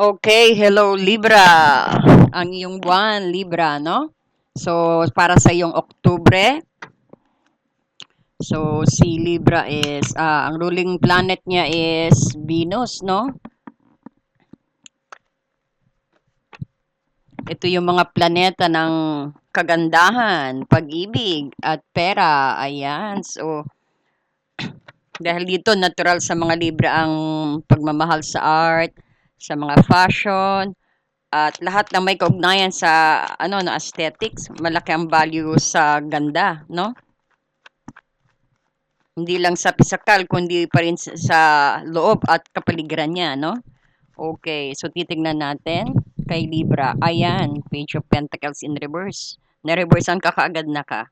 Okay, hello Libra. Ang iyong buwan, Libra, no? So, para sa iyong Oktubre, so si Libra is, ang ruling planet niya is Venus, no? Ito yung mga planeta ng kagandahan, pag-ibig, at pera. Ayan. So, dahil dito, natural sa mga Libra ang pagmamahal sa art, sa mga fashion, at lahat na may kaugnayan sa no, aesthetics, malaki ang value sa ganda, no? Hindi lang sa pisikal kundi pa rin sa loob at kapaligiran niya, no? Okay, so titingnan natin kay Libra. Ayan, Page of Pentacles in reverse. Na-reverse ang kakaagad na ka.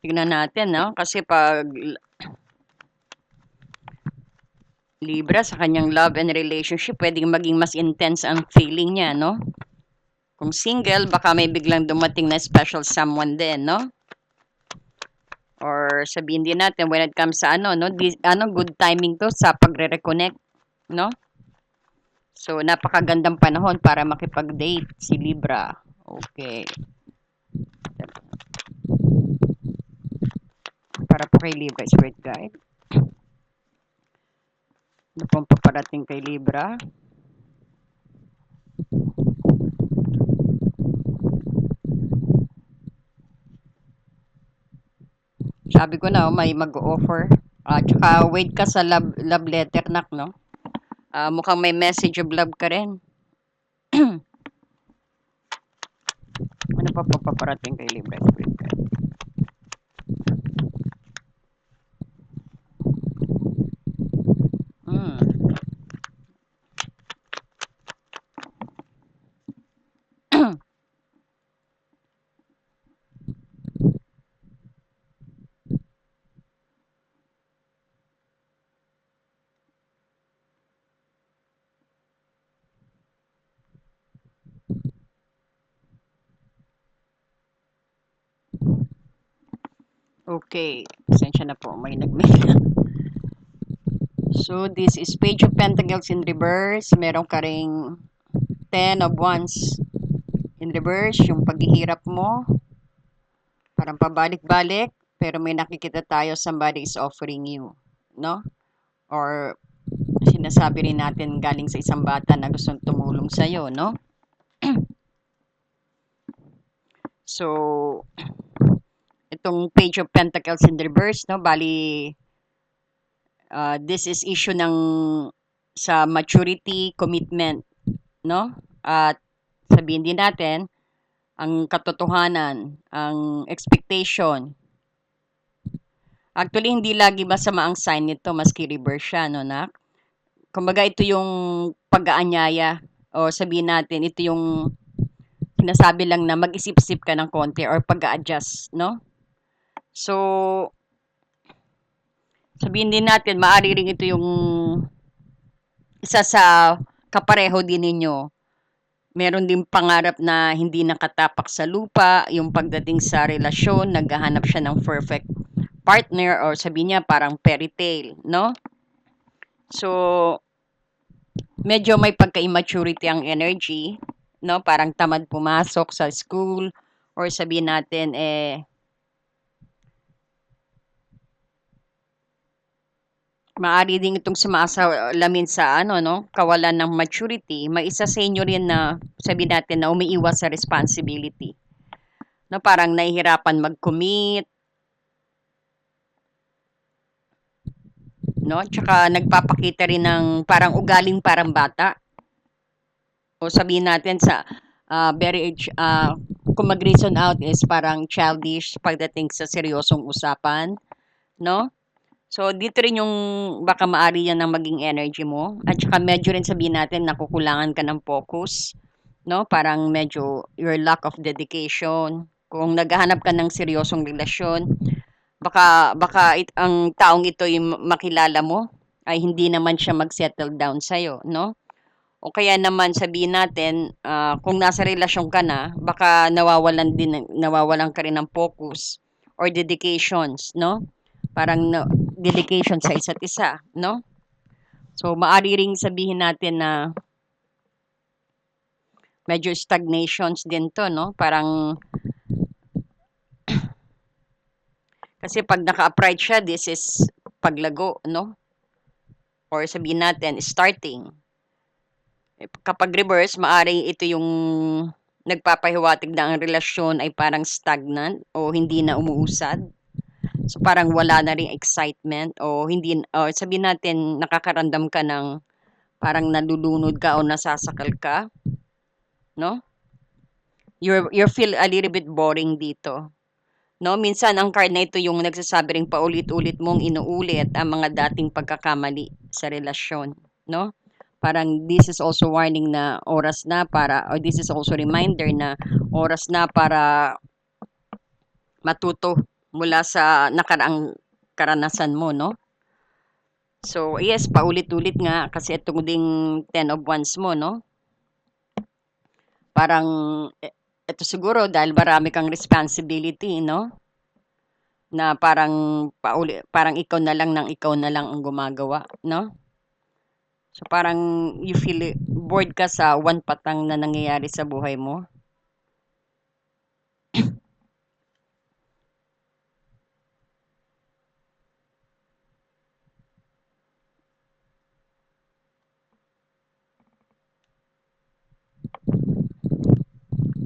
Tignan natin, no? Kasi pag Libra sa kanyang love and relationship, pwedeng maging mas intense ang feeling niya, no? Kung single, baka may biglang dumating na special someone din, no? Or sabihin din natin when it comes sa no, good timing to sa pagre-reconnect, no? So, napakagandang panahon para makipag-date si Libra. Okay. Para po kay Libra, Spirit Guide. Ano pong paparating kay Libra? Sabi ko na, may mag-offer. Tsaka wait ka sa love letter, nak, no? Mukhang may message of love ka rin. Ano pa po paparating kay Libra, Spirit Guide? Hmm. Okay. Pasensya na po. May nag-mail. So, this is Page of Pentacles in reverse. Meron ka ring Ten of Wands in reverse. Yung paghihirap mo. Parang pabalik-balik. Pero may nakikita tayo, somebody is offering you. No? Or sinasabi rin natin galing sa isang bata na gustong tumulong sa'yo. No? So, itong Page of Pentacles in reverse, no? Bali, this is issue ng sa maturity, commitment, no? At sabihin din natin, ang katotohanan, ang expectation. Actually, hindi lagi masama ang sign nito, maski reverse siya, no, nak? Kumbaga, ito yung pag-aanyaya, o sabihin natin, ito yung sinasabi lang na mag-isip-isip ka ng konti or pag-a-adjust, no? So, sabihin din natin, maaari rin ito yung isa sa kapareho din ninyo. Meron din pangarap na hindi nakatapak sa lupa, yung pagdating sa relasyon, naghahanap siya ng perfect partner or sabi niya parang fairy tale, no? So, medyo may pagka-immaturity ang energy, no? Parang tamad pumasok sa school or sabihin natin maaari din itong sumasalamin sa no, kawalan ng maturity. May isa sa inyo rin na sabihin natin na umiiwas sa responsibility. No, parang nahihirapan mag-commit, no? Tsaka nagpapakita rin ng parang ugaling parang bata. O sabihin natin sa very age, kung mag-reason out is parang childish pagdating sa seryosong usapan, no? So, dito rin yung baka maari yan ng maging energy mo. At saka medyo rin sabihin natin nakukulangan ka ng focus, no? Parang medyo your lack of dedication. Kung naghahanap ka ng seryosong relasyon, baka ang taong ito yung makilala mo ay hindi naman siya mag-settle down sa'yo, no? O kaya naman sabihin natin, kung nasa relasyon ka na, baka nawawalan ka rin ng focus or dedications, no? parang dedication sa isa't isa, no? So, maari ring sabihin natin na medyo stagnations din to, no? Parang, kasi pag naka-upright siya, this is paglago, no? Or sabihin natin, starting. Kapag reverse, maaaring ito yung nagpapahiwatig na ang relasyon ay parang stagnant o hindi na umuusad. So parang wala na ring excitement o hindi o sabihin natin nakakaramdam ka ng parang nalulunod ka o nasasakal ka, no? You feel a little bit boring dito. No, minsan ang card na ito yung nagsasabi ring paulit-ulit mong inuulit ang mga dating pagkakamali sa relasyon, no? Parang this is also warning na oras na para or this is also reminder na oras na para matuto mula sa nakaraang karanasan mo, no? So, yes, paulit-ulit nga kasi itong ding 10 of Wands mo, no? Parang ito siguro dahil marami kang responsibility, no? Na parang parang ikaw na lang ng ikaw na lang ang gumagawa, no? So parang you feel bored ka sa one patang na nangyayari sa buhay mo.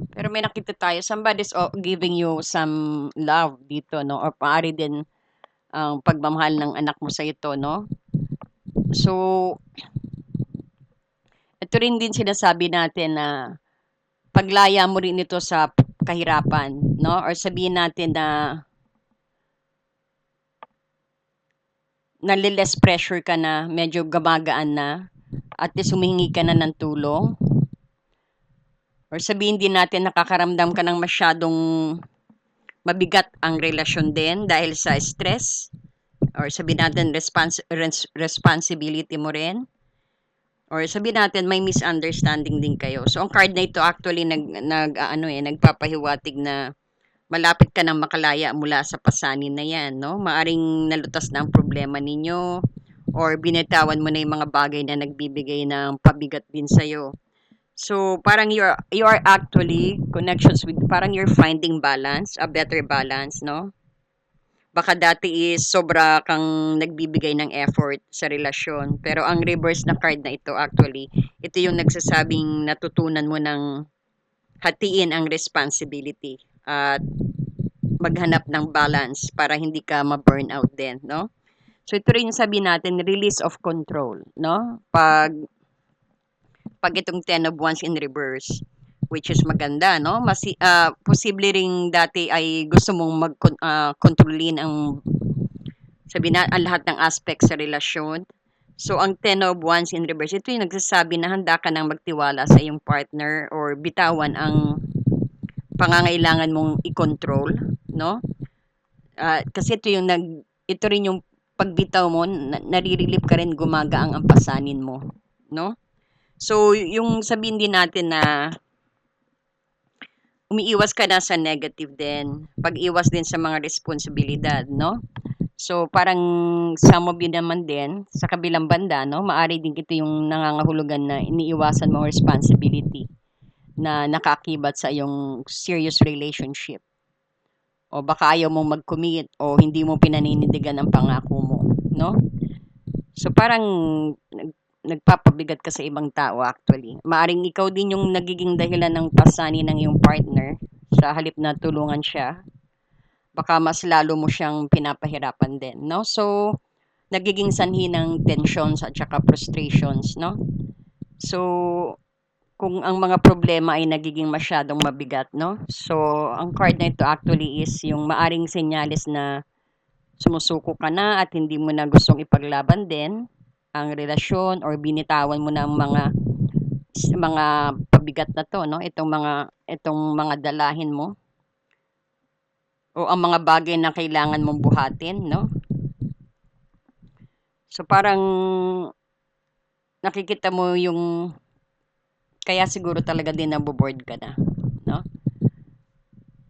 Pero may nakita tayo, somebody's giving you some love dito, no? Or paari din ang pagmamahal ng anak mo sa ito, no? So, ito rin din sinasabi natin na paglaya mo rin ito sa kahirapan, no? Or sabihin natin na naliless pressure ka na, medyo gamagaan na, at least humihingi ka na ng tulong. Or sabihin din natin nakakaramdam ka ng masyadong mabigat ang relasyon din dahil sa stress. Or sabihin natin responsibility mo rin. Or sabihin natin may misunderstanding din kayo. So ang card na ito actually nagpapahiwatig na malapit ka nang makalaya mula sa pasanin na 'yan, no? Maaring nalutas na ang problema ninyo or binitawan mo na yung mga bagay na nagbibigay ng pabigat din sa iyo. So parang you are actually connections with parang you're finding balance, a better balance, no? Baka dati is sobra kang nagbibigay ng effort sa relasyon. Pero ang reverse na card na ito actually, ito yung nagsasabing natutunan mo ng hatiin ang responsibility at maghanap ng balance para hindi ka ma-burnout din, no? So ito rin yung sabi natin, release of control, no? Pag itong 10 of Wands in reverse, which is maganda, no? Posible ring dati ay gusto mong kontrolin ang sabi na ang lahat ng aspect sa relasyon. So, ang 10 of Wands in reverse, ito yung nagsasabi na handa ka nang magtiwala sa iyong partner or bitawan ang pangangailangan mong i-control, no? Kasi ito rin yung pagbitaw mo, narirelip ka rin gumagaang ang pasanin mo, no? So, yung sabihin din natin na umiiwas ka na sa negative din, pag-iwas din sa mga responsibilidad, no? So, parang some of you naman din, sa kabilang banda, no, maari din ito yung nangangahulugan na iniiwasan mo ang responsibility na nakakibat sa iyong serious relationship. O baka ayaw mong mag-commit o hindi mo pinaninindigan ang pangako mo, no? So, parang nagpapabigat ka sa ibang tao actually. Maaring ikaw din yung nagiging dahilan ng pasanin ng iyong partner sa halip na tulungan siya. Baka mas lalo mo siyang pinapahirapan din, no? So, nagiging sanhi ng tensions at saka frustrations, no? So, kung ang mga problema ay nagiging masyadong mabigat, no? So, ang card na ito actually is yung maaring senyales na sumusuko ka na at hindi mo na gustong ipaglaban din ang relasyon or binitawan mo na ang mga pabigat na to, no? Itong mga dalahin mo o ang mga bagay na kailangan mong buhatin, no? So parang nakikita mo yung kaya siguro talaga din naboboard ka na, no?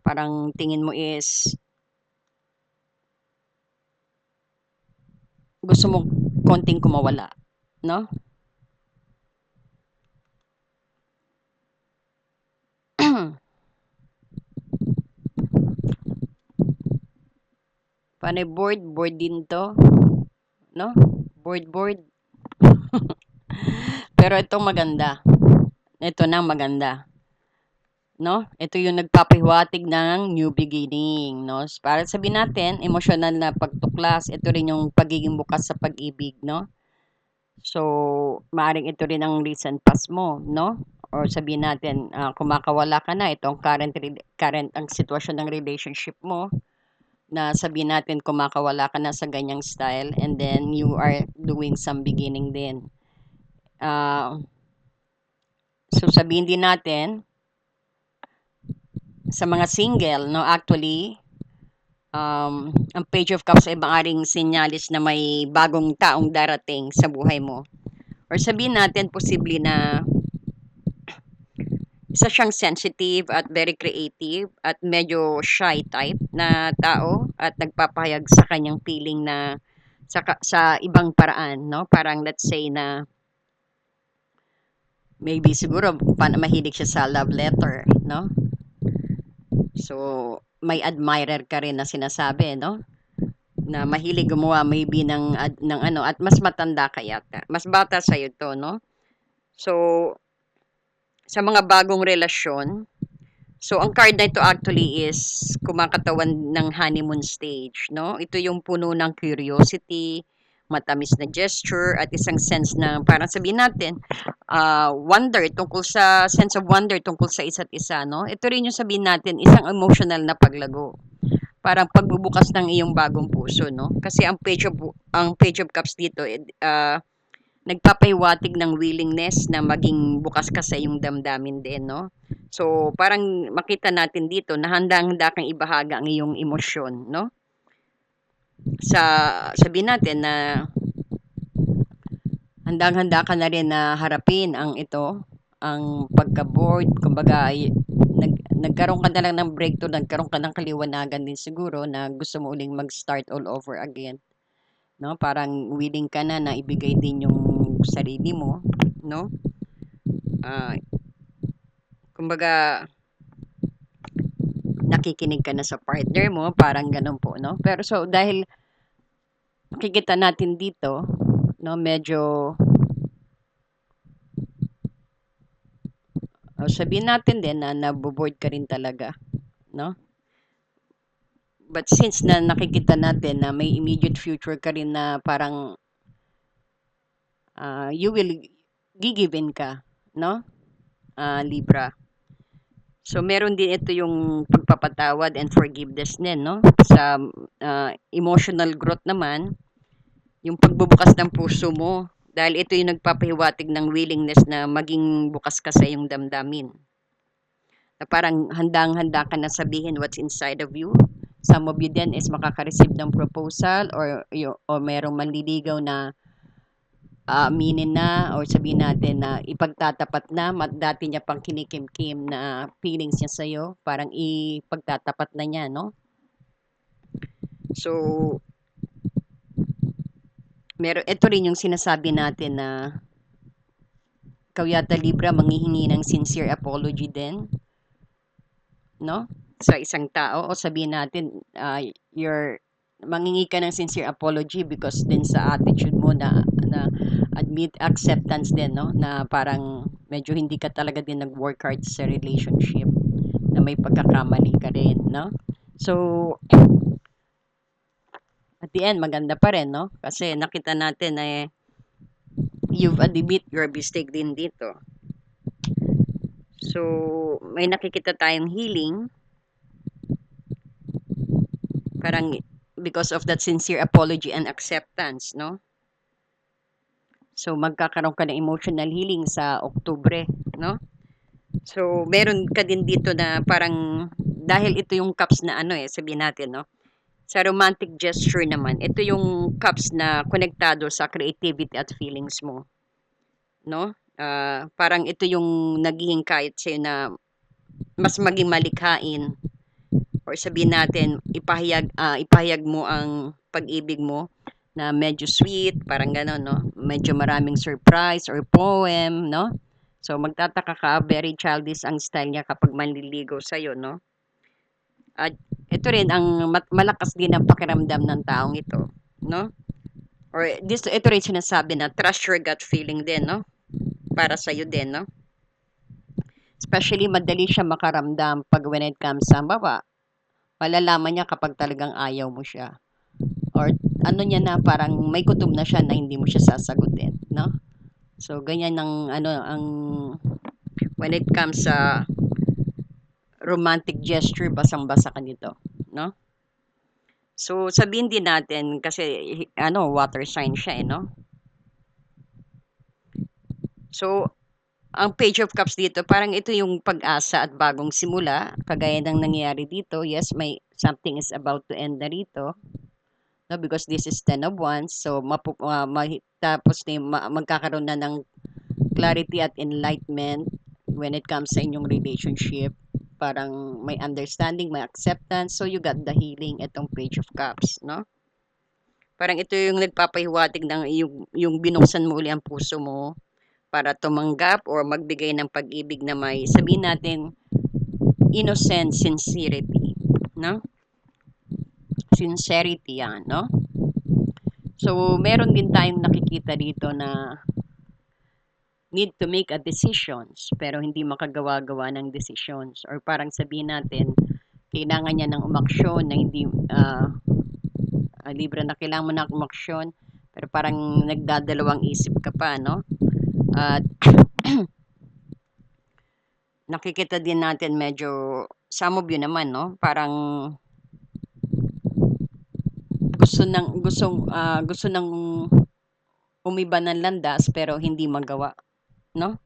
Parang tingin mo is gusto mo konting kumawala, no? Panay bored, bored din 'to, no? Bored. Pero itong maganda, ito na ang maganda, 'no? Ito yung nagpapahiwatig ng new beginning, 'no? Para sabihin natin emosyonal na pagtuklas, ito rin yung pagiging bukas sa pag-ibig, 'no? So, maaaring ito rin ang recent past mo, 'no? Or sabihin natin, kumakawala ka na, ito ang current ang sitwasyon ng relationship mo, na sabihin natin kumakawala ka na sa ganyang style and then you are doing some beginning din. Ah, so sabihin din natin sa mga single, no, actually, ang Page of Cups ay maaaring senyalis na may bagong taong darating sa buhay mo. Or sabihin natin posible na isa siyang sensitive at very creative at medyo shy type na tao at nagpapahayag sa kanyang feeling na sa ibang paraan, no? Parang let's say na maybe siguro mahilig siya sa love letter, no? So, may admirer ka rin na sinasabi, no? Na mahilig gumawa maybe ng ano at mas matanda ka yata. Mas bata sa 'to, no? So, sa mga bagong relasyon, so ang card na ito actually is kumakatawan ng honeymoon stage, no? Ito yung puno ng curiosity, matamis na gesture at isang sense na parang sabihin natin, wonder tungkol sa sense of wonder tungkol sa isa't isa, no? Ito rin yung sabihin natin isang emotional na paglago. Parang pagbubukas ng iyong bagong puso, no? Kasi ang Page of Cups dito nagpapahiwatig ng willingness na maging bukas ka sa iyong damdamin din, no? So, parang makita natin dito na handang-handa kang ibahagi ang iyong emosyon, no? Sa sabihin natin na handang-handa ka na rin na harapin ang pagka-bored, kumbaga nagkaroon ka na lang ng breakthrough, nagkaroon ka ng kaliwanagan din siguro na gusto mo uling mag-start all over again, no? Parang willing ka na na ibigay din yung sarili mo, no? Ah, kumbaga nakikinig ka na sa partner mo, parang gano'n po, no? Pero so dahil makikita natin dito, no, medyo sabihin natin din na nabo-bored ka rin talaga, no? But since na nakikita natin na may immediate future ka rin na parang you will gigiven ka, no? Libra. So meron din ito yung pagpapatawad and forgiveness din, no? Sa emotional growth naman, yung pagbubukas ng puso mo dahil ito yung nagpapahiwatig ng willingness na maging bukas ka sa iyong damdamin. Na parang handang-handa ka na sabihin what's inside of you. Some of you din is makaka-receive ng proposal or merong manliligaw na aaminin na or sabihin natin na ipagtatapat na dati niya pang kinikimkim na feelings niya sa'yo, parang ipagtatapat na niya, no? So, ito rin yung sinasabi natin na ikaw yata Libra manghihingi ng sincere apology din, no? Sa isang tao o sabihin natin you're mangingi ka ng sincere apology because din sa attitude mo na admit acceptance din, no? Na parang medyo hindi ka talaga din nag-work hard sa relationship, na may pagkakamali ka rin, no? So, at the end maganda pa rin, no? Kasi nakita natin na you've admit your mistake din dito. So, may nakikita tayong healing, parang because of that sincere apology and acceptance, no? So, magkakaroon ka ng emotional healing sa Oktubre, no? So, meron ka din dito na parang, dahil ito yung cups na ano sabihin natin, no? Sa romantic gesture naman, ito yung cups na konektado sa creativity at feelings mo, no? Parang ito yung nagiging kahit sa'yo na mas maging malikhain or sabihin natin ipahayag mo ang pag-ibig mo na medyo sweet, parang gano'n, no? Medyo maraming surprise or poem, no? So, magtataka ka, very childish ang style niya kapag manliligaw sa'yo, no? At ito rin, ang malakas din ang pakiramdam ng taong ito, no? Or ito rin sinasabi na trust your gut feeling din, no? Para sa'yo din, no? Especially, madali siya makaramdam pag when it comes sa baba. Malalaman niya kapag talagang ayaw mo siya. Or ano niya na parang may kutob na siya na hindi mo siya sasagutin, no? So, ganyan ang ano, ang when it comes sa romantic gesture, basang-basa ka nito, no? So, sabihin din natin kasi ano, water sign siya, eh, no? So, ang Page of Cups dito, parang ito yung pag-asa at bagong simula, kagaya ng nangyayari dito. Yes, may something is about to end na rito, no? Because this is Ten of Wands. So, tapos na magkakaroon na ng clarity at enlightenment when it comes sa inyong relationship. Parang may understanding, may acceptance. So, you got the healing, itong Page of Cups, no? Parang ito yung nagpapahiwatig ng yung binuksan mo uli ang puso mo para tumanggap or magbigay ng pag-ibig na may sabihin natin innocent sincerity, no? Sincerity yan, no? So, meron din tayong nakikita dito na need to make a decisions pero hindi makagawa-gawa ng decisions or parang sabihin natin kailangan niya ng umaksyon na hindi libre na kailangan mo ng umaksyon pero parang nagdadalawang isip ka pa, no? At nakikita din natin medyo some of you naman, no? Parang gusto ng umiba ng landas pero hindi magawa, no?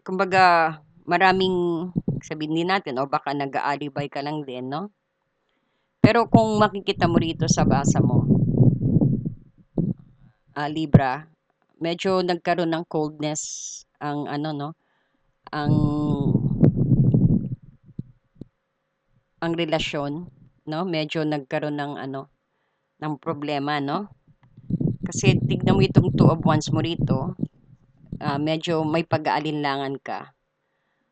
Kumbaga maraming sabihin din natin o baka nag-aalibay ka lang din, no? Pero kung makikita mo rito sa basa mo, Libra, medyo nagkaroon ng coldness ang ano, no? Ang relasyon, no? Medyo nagkaroon ng ano, ng problema, no? Kasi tignan mo itong Two of Wands mo rito, medyo may pag-aalinlangan ka.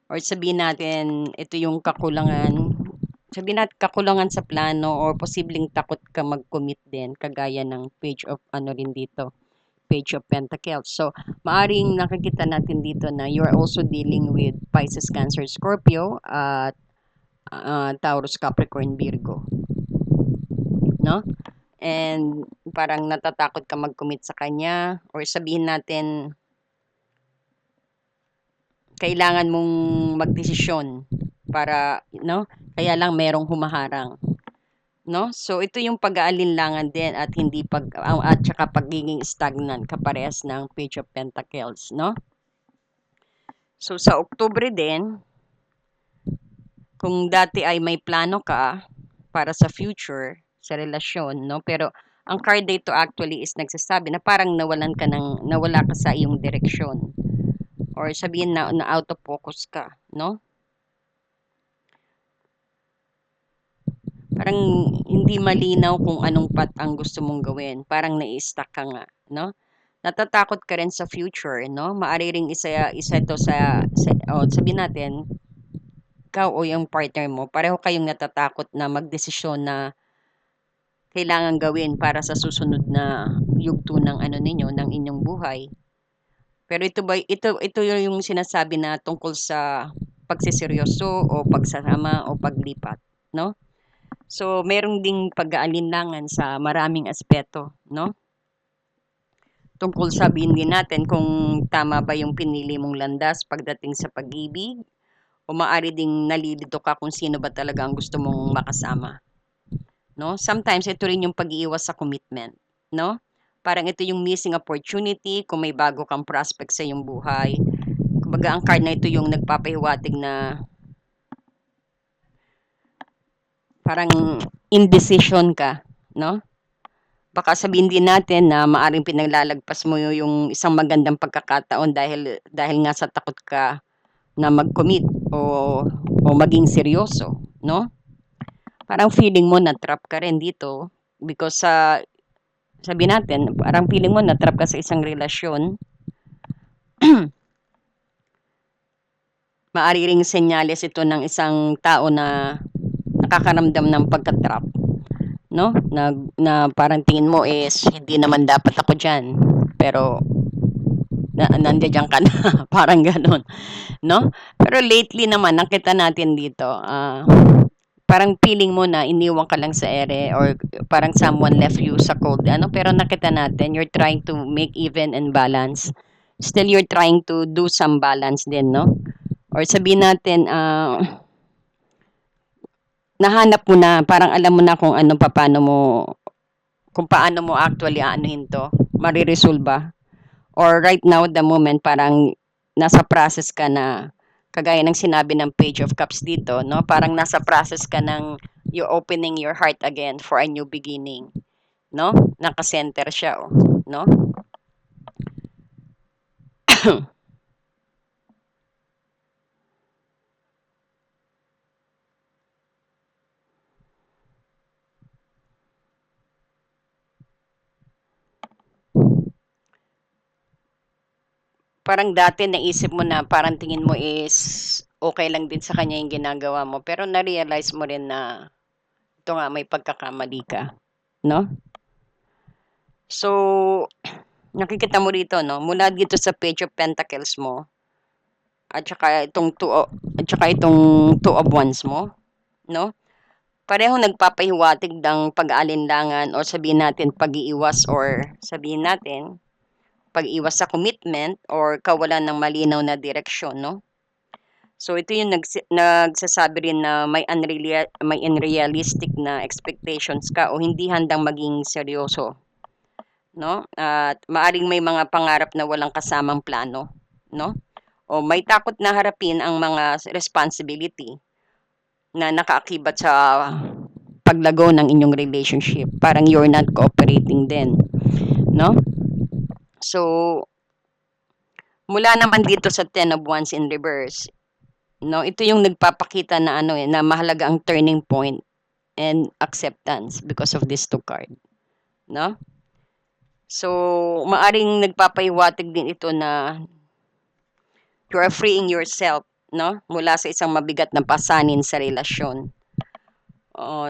Or sabihin natin, ito yung kakulangan, sabihin natin kakulangan sa plano or posibleng takot ka mag-commit din, kagaya ng Page of ano rin dito, Page of Pentacles. So, maaring nakikita natin dito na you're also dealing with Pisces, Cancer, Scorpio, at Taurus, Capricorn, Virgo, no? And parang natatakot ka mag-commit sa kanya or sabihin natin kailangan mong magdesisyon para, no? Kaya lang merong humaharang, no? So ito yung pag-aalinlangan din at hindi at saka pagiging stagnant kaparehas ng Page of Pentacles, no? So sa Oktubre din, kung dati ay may plano ka para sa future, sa relasyon, no? Pero ang card dito actually is nagsasabi na parang nawala ka sa iyong direksyon or sabihin na out of focus ka, no? Parang hindi malinaw kung anong path ang gusto mong gawin. Parang nai-stuck ka nga, no? Natatakot ka rin sa future, no? Maari ring isa ito sabihin natin, ikaw o yung partner mo, pareho kayong natatakot na magdesisyon na kailangan gawin para sa susunod na yugto ng ano ninyo, ng inyong buhay. Pero ito yung sinasabi na tungkol sa pagseseryoso o pagsasama o paglipat, no? So, meron ding pag-aalinlangan sa maraming aspeto, no? Tungkol sabihin din natin kung tama ba yung pinili mong landas pagdating sa pag-ibig o maaari ding nalilito ka kung sino ba talaga ang gusto mong makasama, no? Sometimes ito rin yung pag-iiwas sa commitment, no? Parang ito yung missing opportunity kung may bago kang prospect sa iyong buhay. Kumbaga ang card na ito yung nagpapahiwatig na parang indecision ka, no? Baka sabihin din natin na maaring pinaglalagpas mo yung isang magandang pagkakataon dahil nga sa takot ka na mag-commit o maging seryoso, no? Parang feeling mo na trap ka rin dito because sa sabi natin, parang feeling mo na-trap ka sa isang relasyon, maari ring senyales ito ng isang tao na nakakaramdam ng pagka-trap, no? Na parang tingin mo is hindi naman dapat ako diyan. Pero nandiyan ka na, parang gano'n, no? Pero lately naman nakita natin dito, parang feeling mo na iniwan ka lang sa ere or parang someone left you sa cold ano, pero nakita natin you're trying to make even and balance. Still you're trying to do some balance din, no? Or sabihin natin, nahanap mo na, parang alam mo na kung ano papaano mo kung paano mo actually aanuhin 'to, mareresolba. Or right now, the moment, parang nasa process ka na, kagaya ng sinabi ng Page of Cups dito, no? Parang nasa process ka ng you opening your heart again for a new beginning, no? Naka-center siya, oh, no? Parang dati naisip mo na parang tingin mo is okay lang din sa kanya yung ginagawa mo, pero na-realize mo rin na ito nga may pagkakamali ka, no? So, nakikita mo rito, no? Mula dito sa Page of Pentacles mo, at saka at saka itong Two of Wands mo, no? Parehong nagpapahiwatig ng pag-aalinlangan o sabihin natin pag-iiwas or sabihin natin pag-iwas sa commitment or kawalan ng malinaw na direksyon, no? So ito yung nagsasabi rin na may unrealistic na expectations ka o hindi handang maging seryoso, no? At maaring may mga pangarap na walang kasamang plano, no? O may takot na harapin ang mga responsibility na nakaakibat sa paglago ng inyong relationship. Parang you're not cooperating din, no? So, mula naman dito sa Ten of Wands in reverse, no? Ito yung nagpapakita na ano na mahalaga ang turning point and acceptance because of this two card, no? So, maaring nagpapahiwatig din ito na you are freeing yourself, no? Mula sa isang mabigat na pasanin sa relasyon.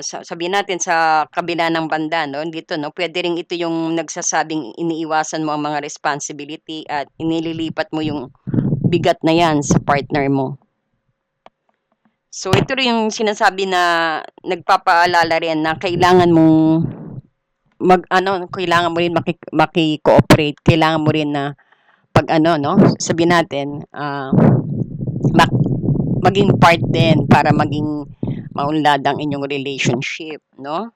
Sabihin natin sa kabila ng banda, no, dito, no, pwede rin ito yung nagsasabing iniiwasan mo ang mga responsibility at inililipat mo yung bigat na yan sa partner mo. So, ito rin yung sinasabi na nagpapaalala rin na kailangan mong kailangan mo rin maki-cooperate, kailangan mo rin na pag ano, no, sabihin natin, mak- maging part din para maging maunlad ang inyong relationship, no?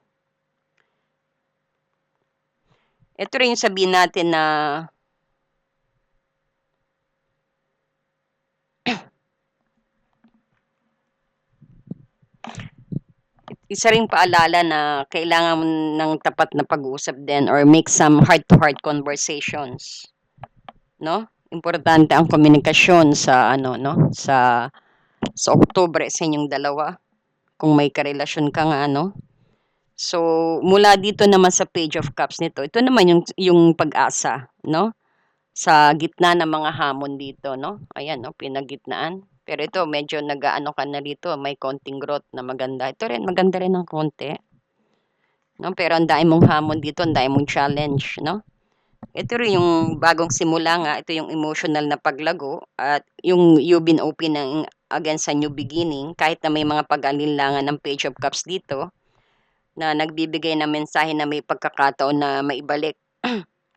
Ito rin yung sabihin natin na isa ring paalala na kailangan mo ng tapat na pag-uusap din or make some heart-to-heart conversations, no? Importante ang komunikasyon sa ano, no? Sa Oktubre sa inyong dalawa kung may karelasyon ka nga, no? So, mula dito naman sa Page of Cups nito, ito naman yung pag-asa, no? Sa gitna ng mga hamon dito, no? Ayan, no? Pinagitnaan. Pero ito, medyo nag-aano ka na dito, may konting growth na maganda. Ito rin, maganda rin ng konti, no? Pero ang dami mong hamon dito, ang dami mong challenge, no? Ito rin yung bagong simula nga, ito yung emotional na paglago at yung you've been opening against a new beginning kahit na may mga pag-alinlangan ng Page of Cups dito na nagbibigay ng mensahe na may pagkakataon na maibalik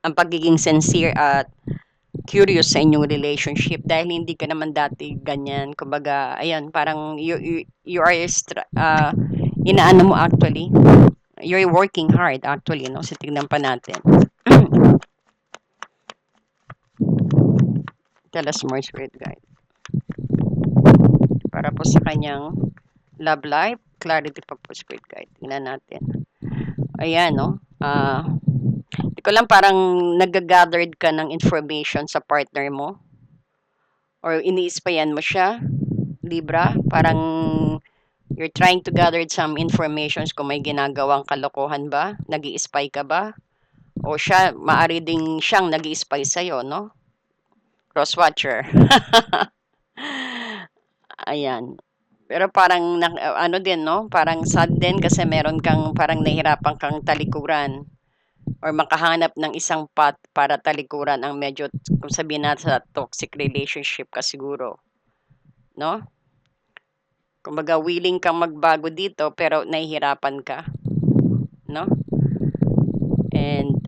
ang pagiging sincere at curious sa inyong relationship dahil hindi ka naman dati ganyan. Kumbaga, ayan, parang you are inaano mo actually. You're working hard actually, no? So, tignan pa natin. Tell us more, Spirit Guide. Para po sa kanyang love life, clarity pa po, Spirit Guide. Tingnan natin. Ayan, no? Di ko lang parang nag-gathered ka ng information sa partner mo or iniispayan mo siya, Libra. Parang You're trying to gather some informations kung may ginagawang kalokohan ba, nag-i-spy ka ba, o siya, maari ding siyang nag-i-spy sa'yo, no? Cross-watcher. Ayan. Pero parang ano din 'no, parang sad din kasi meron kang parang nahihirapan kang talikuran or makahanap ng isang path para talikuran ang medyo kung sabihin natin sa toxic relationship ka siguro, 'no? Kumbaga willing kang magbago dito pero nahihirapan ka, 'no? And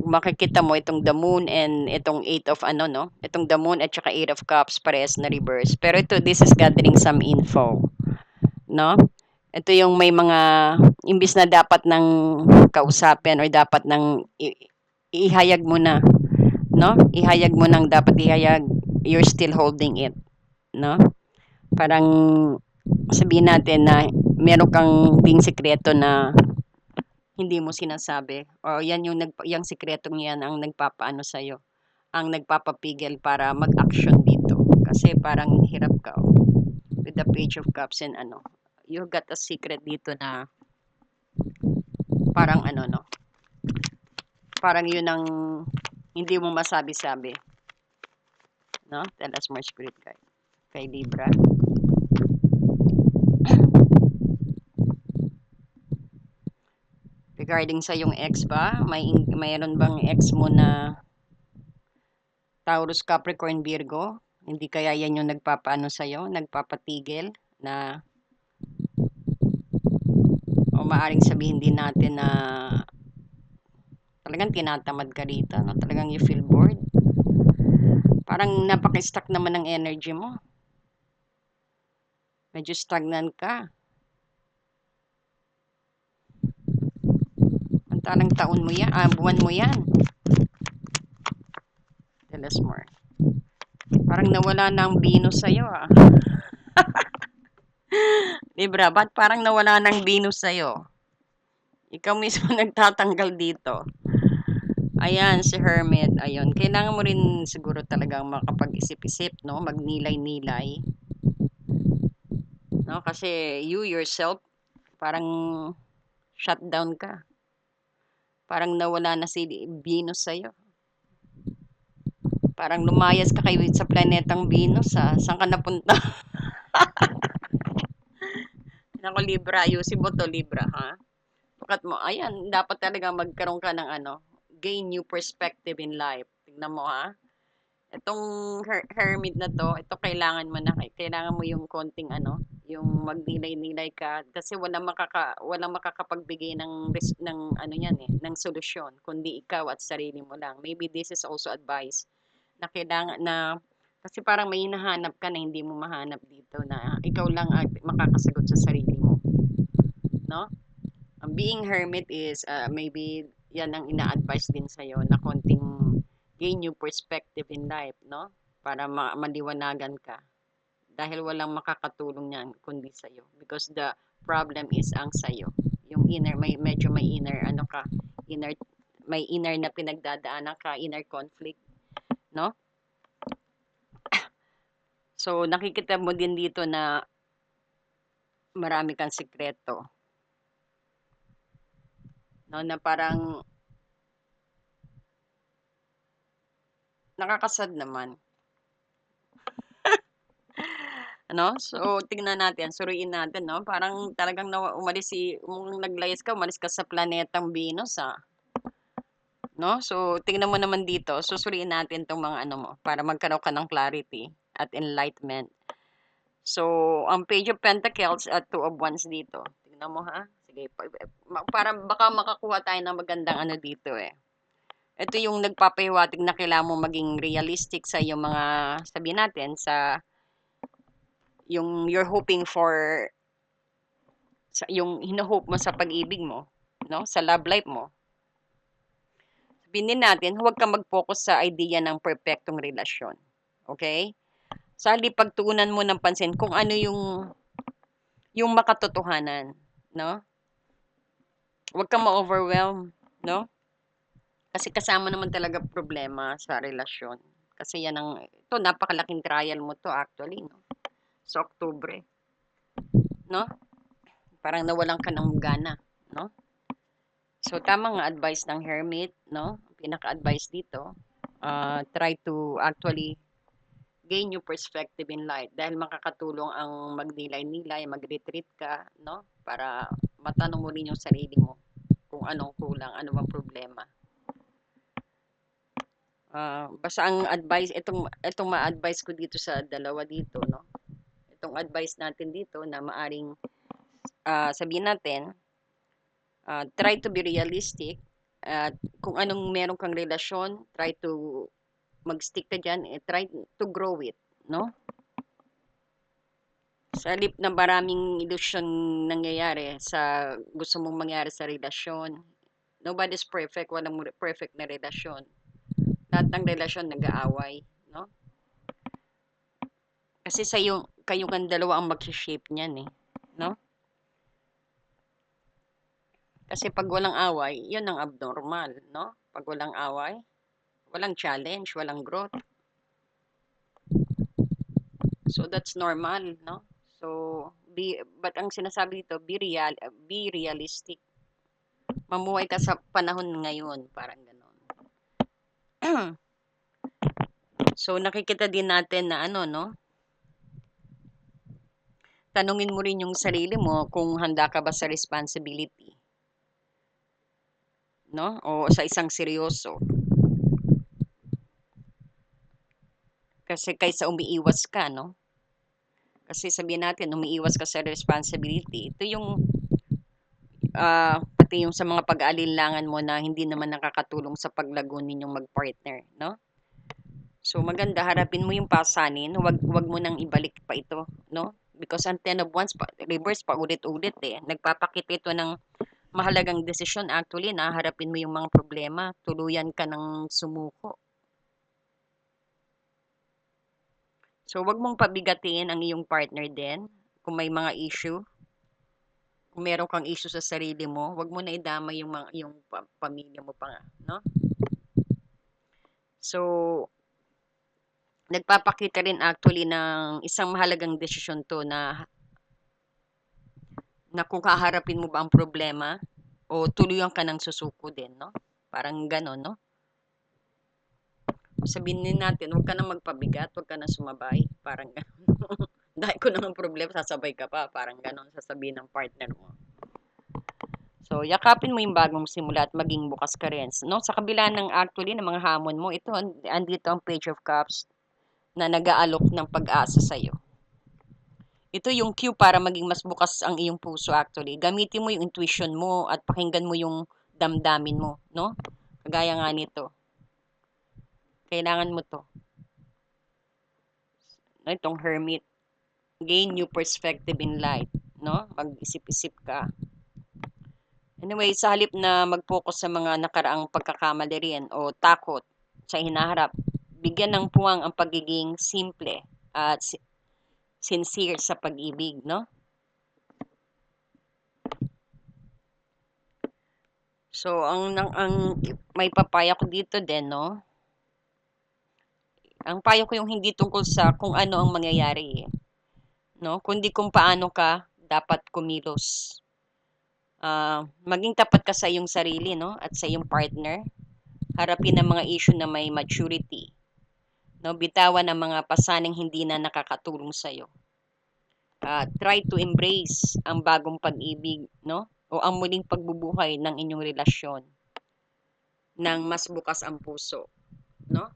makikita mo itong the moon and itong eight of ano 'no, itong the moon at saka eight of cups parehas na reverse. Pero ito, this is gathering some info, 'no? Ito yung may mga imbis na dapat ng kausapin or dapat ng ihayag mo na, 'no? Ihayag mo ng dapat ihayag, you're still holding it, 'no? Parang sabihin natin na meron kang ding sikreto na hindi mo sinasabi o yan yung yang sikretong yan ang nagpapaano sa'yo, ang nagpapapigil para mag-action dito. Kasi parang hirap ka with the page of cups and ano, you got a secret dito na parang ano 'no, parang yun ang hindi mo masabi-sabi, 'no? Tell us more spirit guide kay Libra. Regarding sa yung ex ba, mayroon bang ex mo na Taurus, Capricorn, Virgo? Hindi kaya yan yung nagpapaano sa'yo, nagpapatigil na o maaring sabihin din natin na talagang tinatamad ka rito, no? Talagang you feel bored. Parang napaka-stuck naman ng energy mo. Medyo stagnant ka. Antalang taon mo yan, buwan mo yan. Tell us more. Parang nawala na ang Venus sa'yo, ah. Libra, ba't parang nawala ng Venus sa'yo? Ikaw mismo nagtatanggal dito. Ayan, si Hermit. Ayun, kailangan mo rin siguro talagang makapag-isip-isip, no? Magnilay-nilay. No? Kasi you yourself, parang shutdown ka. Parang nawala na si Venus sa'yo. Parang lumayas ka sa planetang Venus, ha? Saan ka napunta? Nako, Libra, ayusin mo to, Libra, ha? Bukat mo, ayan, dapat talaga magkaroon ka ng ano, gain new perspective in life. Tignan mo, ha? Itong hermit na to, ito kailangan mo na, kailangan mo yung konting ano, yung magnilay-nilay ka kasi walang makakapagbigay ng ano yan eh, ng solusyon kundi ikaw at sarili mo lang. Maybe this is also advice na kailangan na kasi parang may hinahanap ka na hindi mo mahanap dito na ikaw lang ang makakasagot sa sarili mo, no? Ang being hermit is maybe yan ang ina-advise din sa'yo na konting gain new perspective in life, no? Para maliwanagan ka. Dahil walang makakatulong niyan kundi sa'yo. Because the problem is ang sa'yo. Yung inner, medyo may inner, ano ka, inner, may inner na pinagdadaanan ka, inner conflict, no? So, nakikita mo din dito na marami kang sikreto. No, na parang nakakasad naman. Ano? So, tingnan natin, suriin natin, no? Parang talagang naglayas ka, umalis ka sa planetang Venus, ah. No? So, tingnan mo naman dito, susuriin natin tong mga ano mo, para magkaroon ka ng clarity at enlightenment. So, ang Page of Pentacles at Two of Wands dito. Tingnan mo, ha? Sige, para baka makakuha tayo ng magandang ano dito, eh. Ito yung nagpapahiwatig na kailangan mo maging realistic sa iyong mga, sabihin natin, sa yung you're hoping for yung hino-hope mo sa pag-ibig mo, no? Sa love life mo. Sabihin natin, huwag kang mag-focus sa idea ng perpektong relasyon. Okay? Sali pagtuunan mo ng pansin kung ano yung makatotohanan, no? Huwag kang ma-overwhelm, no? Kasi kasama naman talaga problema sa relasyon. Kasi yan ang, ito napakalaking trial mo to actually, no? Sa Oktubre, no? parang nawalan ka ng gana, no? So, tama nga advice ng hermit, no? Pinaka-advice dito, try to actually gain your perspective in life dahil makakatulong ang magnilay-nilay, mag-retreat ka, no? Para matanong mo rin yung sarili mo kung anong kulang, ano bang problema. Basta ang advice, itong ma-advice ko dito sa dalawa dito, no? Itong advice natin dito na maaring sabihin natin, try to be realistic at kung anong meron kang relasyon, try to mag-stick ka dyan, try to grow it, no? Sa halip na maraming ilusyon nangyayari sa gusto mong mangyari sa relasyon, nobody's perfect, walang perfect na relasyon. Lahat ng relasyon nag-aaway, no? Kasi sa yung kayo kang dalawa ang mag-shape niyan eh, no? Kasi pag walang away, 'yun ang abnormal, no? Pag walang away, walang challenge, walang growth. So that's normal, no? So but ang sinasabi dito, be realistic. Mamuhay ka sa panahon ngayon, parang gano'n. So nakikita din natin na ano, no? Tanungin mo rin yung sarili mo kung handa ka ba sa responsibility, no? O sa isang seryoso. Kasi kaysa umiiwas ka, no? Kasi sabihin natin, umiiwas ka sa responsibility. Ito yung pati yung sa mga pag-aalinlangan mo na hindi naman nakakatulong sa paglago ninyong mag-partner, no? So maganda harapin mo yung pasanin, wag mo nang ibalik pa ito, no? Because ang 10 of Wands, reverse pa ulit-ulit eh. Nagpapakita ito ng mahalagang desisyon actually na harapin mo yung mga problema, tuluyan ka ng sumuko. So wag mong pabigatin ang iyong partner din kung may mga issue. Kung meron kang issue sa sarili mo, wag mo na idama yung pamilya mo pa nga, no? So, nagpapakita rin actually ng isang mahalagang desisyon to na kung kaharapin mo ba ang problema o tuluyan ka ng susuko din, no? Parang gano'n, no? Sabihin din natin, huwag ka na magpabigat, huwag ka na sumabay, parang gano'n. Dahil ko ng problema, sasabay ka pa, parang gano'n sasabihin ng partner mo. So, yakapin mo yung bagong simula at maging bukas ka rin. No? Sa kabila ng actually ng mga hamon mo, ito, andito ang Page of Cups na nag-aalok ng pag-asa sa'yo. Ito yung cue para maging mas bukas ang iyong puso actually. Gamitin mo yung intuition mo at pakinggan mo yung damdamin mo, no? Kagaya nga nito. Kailangan mo to. No? Itong hermit. Gain new perspective in life, no? Mag-isip-isip ka. Anyway, sa halip na mag-focus sa mga nakaraang pagkakamali rin o takot sa hinaharap, bigyan ng puwang ang pagiging simple at sincere sa pag-ibig, no? So, ang may papaya ko dito din, no? Ang payo ko yung hindi tungkol sa kung ano ang mangyayari, eh, no? Kundi kung paano ka dapat kumilos. Maging tapat ka sa iyong sarili, no? At sa iyong partner. Harapin ang mga issue na may maturity. No? Bitawan ang mga pasaning hindi na nakakatulong sa iyo. Try to embrace ang bagong pag-ibig, no? O ang muling pagbubuhay ng inyong relasyon ng mas bukas ang puso, no?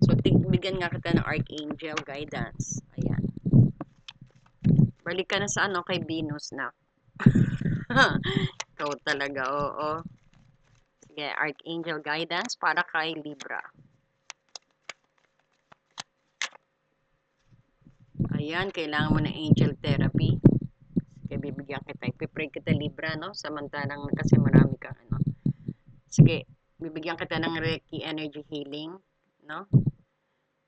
So, bigyan nga kita ng Archangel guidance. Ayan. Balik ka na sa ano, kay Venus na. Ikaw talaga, oo. Sige, Archangel guidance para kay Libra. Ayan, kailangan mo ng angel therapy. Sige, bibigyan kita. Ipipray kita Libra, no? Samantalang kasi marami kang ano. Sige, bibigyan kita ng Reiki energy healing, no?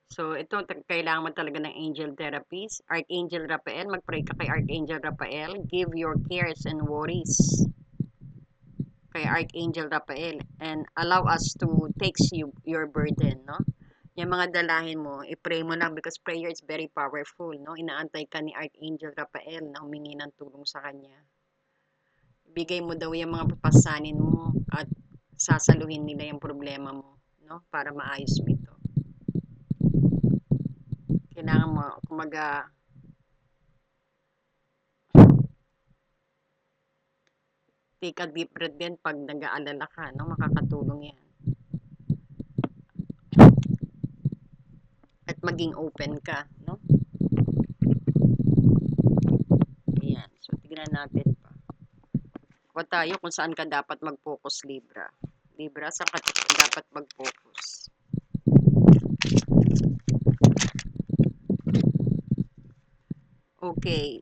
So, ito, kailangan mo talaga ng angel therapies. Archangel Raphael, mag-pray ka kay Archangel Raphael. Give your cares and worries kay Archangel Raphael and allow us to take your burden, no? Yung mga dalahin mo, i-pray mo lang because prayer is very powerful, no? Inaantay ka ni Archangel Raphael na humingi ng tulong sa kanya. bigay mo daw yung mga papasanin mo at sasaluhin nila yung problema mo, no? Para maayos mo ito. Kailangan mo, kumaga, take a deep breath din pag nag-aalala ka, no? Makakatulong yan. At maging open ka, no? Ayan. So, tignan natin pa. Kuha tayo kung saan ka dapat mag-focus, Libra. Libra, saan ka dapat mag-focus? Okay.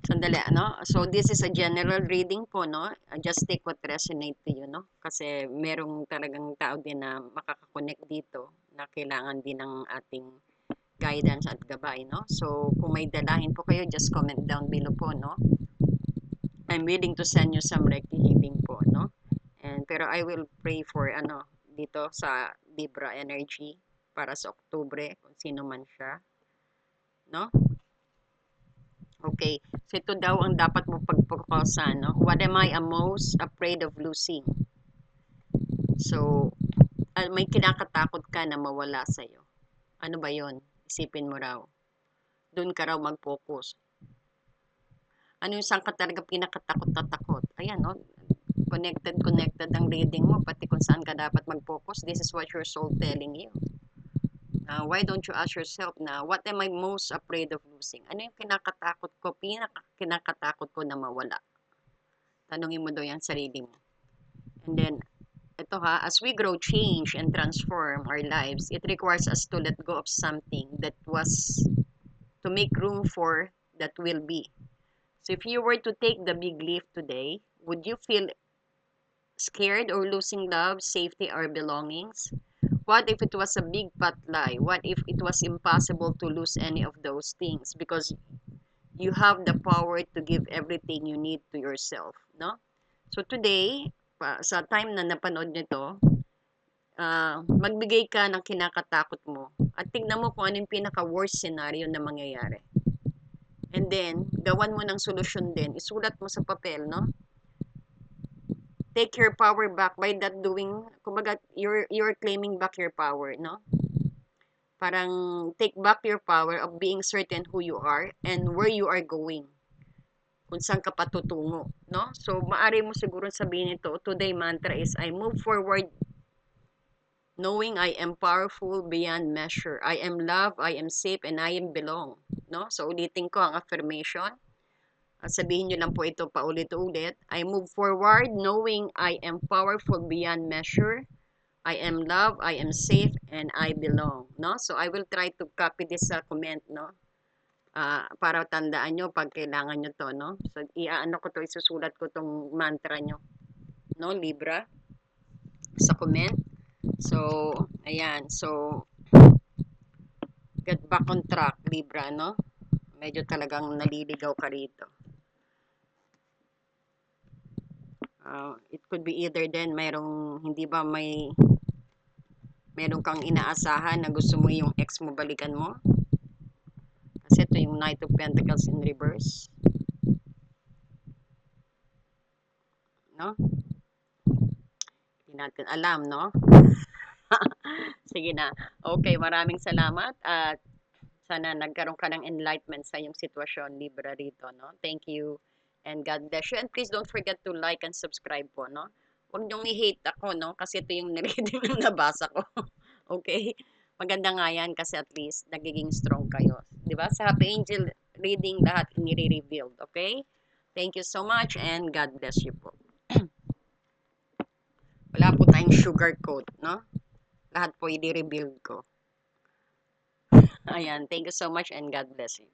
Sandali, ano? So, this is a general reading po, no? Just take what resonate to you, no? Kasi merong talagang tao din na makakakonect dito na kailangan din ng ating guidance at gabay, no? So, kung may dalahin po kayo, just comment down below po, no? I'm willing to send you some Reiki healing po, no? Pero I will pray for, ano, dito sa Libra energy para sa Oktubre, kung sino man siya, no? Okay. So, ito daw ang dapat mo pagpokusan, no? What am I most afraid of losing? So, may kinakatakot ka na mawala sa'yo. Ano ba yon? Isipin mo raw. Doon ka raw mag-focus. Ano yung saan ka talaga pinakatakot na takot? Ayan, no? Connected ang reading mo, pati kung saan ka dapat mag-focus. This is what your soul telling you. Why don't you ask yourself na, what am I most afraid of losing? Ano yung kinakatakot ko, kinakatakot ko na mawala? Tanungin mo daw yung sarili mo. And then, ito ha, as we grow, change, and transform our lives, it requires us to let go of something that was to make room for that will be. So if you were to take the big leap today, would you feel scared or losing love, safety, or belongings? What if it was a big fat lie? What if it was impossible to lose any of those things because you have the power to give everything you need to yourself, no? So today, sa time na napanood nito, magbigay ka ng kinakatakot mo at tignan mo kung ano yung pinaka-worst scenario na mangyayari. And then, gawan mo ng solusyon din. Isulat mo sa papel, no? Take your power back by that doing, kumbaga, you're claiming back your power, no? Parang take back your power of being certain who you are and where you are going. Kung saan ka patutungo, no? So, maari mo siguro sabihin ito, today mantra is, I move forward knowing I am powerful beyond measure. I am loved, I am safe, and I am belong. No? So, ulitin ko ang affirmation. Sabihin nyo lang po ito paulit-ulit. I move forward knowing I am powerful beyond measure. I am loved, I am safe, and I belong. No? So, I will try to copy this comment, no? Para tandaan nyo pag kailangan nyo to, no? So, iaano ko to, isusulat ko tong mantra nyo, no, Libra, sa comment. So, ayan. So, get back on track, Libra, no? Medyo talagang naliligaw ka rito. It could be either then, hindi ba meron kang inaasahan na gusto mo yung ex mo balikan mo? Kasi ito yung Knight of Pentacles in reverse. No? Hindi natin alam, no? Sige na. Okay, maraming salamat at sana nagkaroon ka ng enlightenment sa iyong sitwasyon, Libra rito, no? Thank you and God bless you. And please don't forget to like and subscribe po, no? Huwag niyong i-hate ako, no? Kasi ito yung reading na nabasa ko. Okay? Maganda nga yan kasi at least nagiging strong kayo. Di ba? Sa Happy Angel reading, lahat nire-revealed. Okay? Thank you so much and God bless you po. Wala po tayong sugar coat, no? Lahat po i-revealed ko. Ayan. Thank you so much and God bless you.